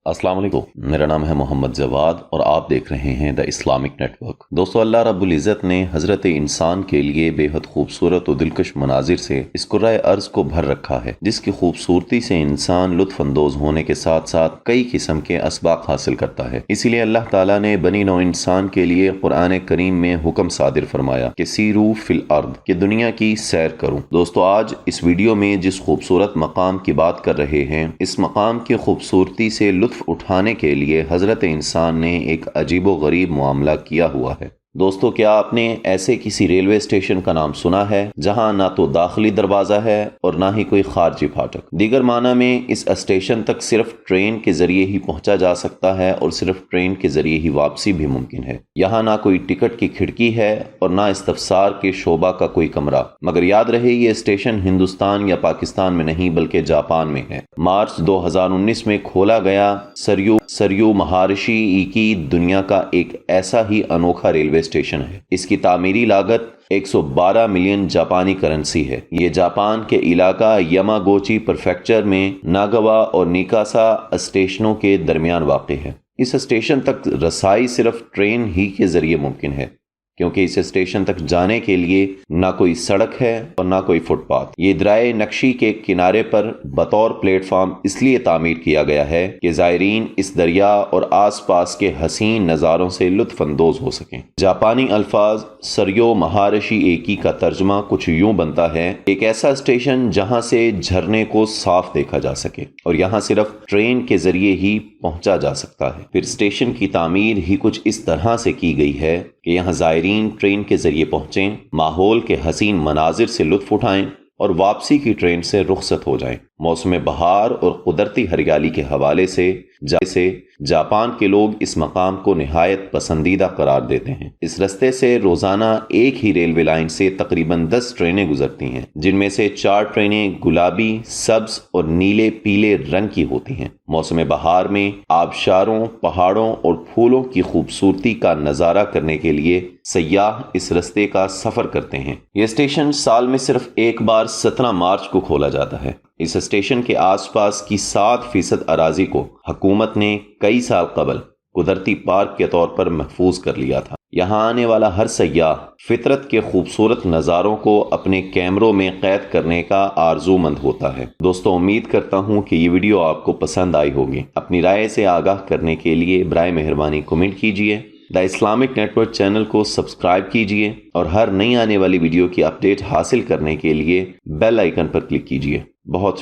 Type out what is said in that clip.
अस्सलाम वालेकुम। मेरा नाम है मोहम्मद जवाद और आप देख रहे हैं द इस्लामिक नेटवर्क। दोस्तों, अल्लाह रब्बुल इज़्ज़त ने हज़रत इंसान के लिए बेहद खूबसूरत और दिलकश मनाजिर से इस कुर्राए अर्ज़ को भर रखा है, जिसकी खूबसूरती से इंसान लुत्फ़ अंदोज़ होने के साथ साथ कई किस्म के असबाक हासिल करता है। इसीलिए अल्लाह ताला ने बनी नौ इंसान के लिए कुरान करीम में हुक्म सादिर फरमाया कि सीरू फिल अर्द, कि दुनिया की सैर करूं। दोस्तों, आज इस वीडियो में जिस खूबसूरत मकाम की बात कर रहे हैं, इस मकाम की खूबसूरती से लुत्फ़ उठाने के लिए हजरत इंसान ने एक अजीबो गरीब मामला किया हुआ है। दोस्तों, क्या आपने ऐसे किसी रेलवे स्टेशन का नाम सुना है जहां ना तो दाखिली दरवाज़ा है और ना ही कोई खारजी फाटक? दीगर माना में इस स्टेशन तक सिर्फ ट्रेन के जरिए ही पहुंचा जा सकता है और सिर्फ ट्रेन के जरिए ही वापसी भी मुमकिन है। यहाँ ना कोई टिकट की खिड़की है और ना इस्तफसार के शोबा का कोई कमरा। मगर याद रहे, ये स्टेशन हिंदुस्तान या पाकिस्तान में नहीं बल्कि जापान में है। मार्च 2019 में खोला गया सरयू महारिशी की दुनिया का एक ऐसा ही अनोखा रेलवे स्टेशन है। इसकी तामीरी लागत 112 मिलियन जापानी करेंसी है। ये जापान के इलाका यामागोची प्रीफेक्चर में नागावा और निकासा स्टेशनों के दरमियान वाक़ है। इस स्टेशन तक रसाई सिर्फ ट्रेन ही के जरिए मुमकिन है, क्योंकि इस स्टेशन तक जाने के लिए ना कोई सड़क है और ना कोई फुटपाथ। ये दरियाए नक्शी के किनारे पर बतौर प्लेटफॉर्म इसलिए तामीर किया गया है कि ज़ायरीन इस दरिया और आसपास के हसीन नज़ारों से लुत्फ़ अंदोज़ हो सकें। जापानी अल्फाज सरयो महारिशी एकी का तर्जुमा कुछ यूं बनता है, एक ऐसा स्टेशन जहां से झरने को साफ देखा जा सके और यहाँ सिर्फ ट्रेन के जरिए ही पहुंचा जा सकता है। फिर स्टेशन की तामीर ही कुछ इस तरह से की गई है कि यहाँ ज़ायरीन ट्रेन के जरिए पहुंचें, माहौल के हसीन मनाजिर से लुत्फ़ उठाएं और वापसी की ट्रेन से रुखसत हो जाएं। मौसम बहार और कुदरती हरियाली के हवाले से जापान के लोग इस मकाम को निहायत पसंदीदा करार देते हैं। इस रास्ते से रोजाना एक ही रेलवे लाइन से तकरीबन 10 ट्रेनें गुजरती हैं, जिनमें से 4 ट्रेनें गुलाबी, सब्ज और नीले पीले रंग की होती हैं। मौसम बहार में आबशारों, पहाड़ों और फूलों की खूबसूरती का नज़ारा करने के लिए सयाह इस रास्ते का सफर करते हैं। यह स्टेशन साल में सिर्फ एक बार 17 मार्च को खोला जाता है। इस स्टेशन के आसपास की 7% अराजी को हुकूमत ने कई साल कबल कुदरती पार्क के तौर पर महफूज कर लिया था। यहाँ आने वाला हर सयाह फितरत के खूबसूरत नज़ारों को अपने कैमरों में कैद करने का आरजूमंद होता है। दोस्तों, उम्मीद करता हूँ कि ये वीडियो आपको पसंद आई होगी। अपनी राय से आगाह करने के लिए बराए मेहरबानी कमेंट कीजिए, द इस्लामिक नेटवर्क चैनल को सब्सक्राइब कीजिए और हर नई आने वाली वीडियो की अपडेट हासिल करने के लिए बेल आइकन पर क्लिक कीजिए। बहुत